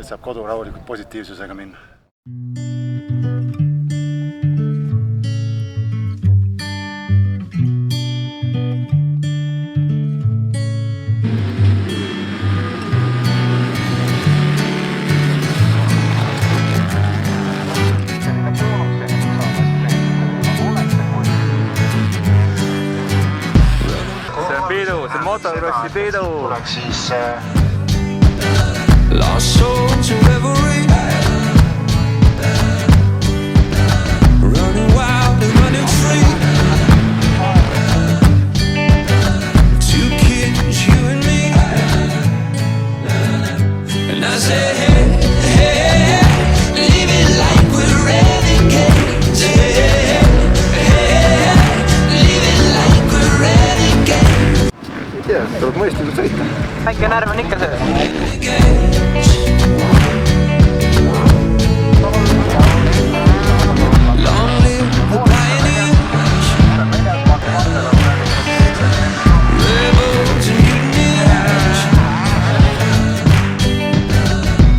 et saab kodu rahulikult positiivsusega minna. See motokrossi pidu. Tuleks siis lost soul to reverie, running wild and running free. Two kids, you and me. And I say, hey, hey, hey, live it like we're renegades. Hey, hey, hey, live it like we're renegades. ei tea, tuleb mõistlikult sõita. Väike närv on ikka see. Long live the pioneers, rebels and mutineers.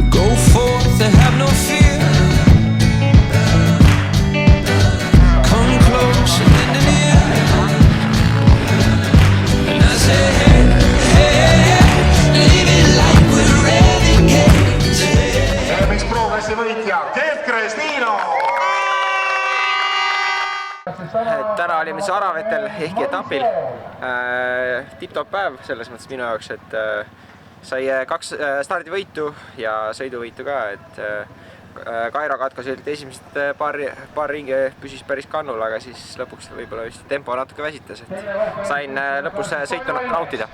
Go forth and have no fear. Come close and lend an ear. And I say, hey, hey, live it like we're renegades. Miks Pro-klassi võitja Gert Cresnino! Täna olime Saravetel ehk etapil. Tipp-top päev selles mõttes minu jaoks, et sai 2 stardivõitu ja sõiduvõitu ka, et Kairo katkas esimesed paar ringi püsis päris kannul, aga siis lõpuks võib-olla vist tempo natuke väsitas, et sain lõpus sõitu nautida.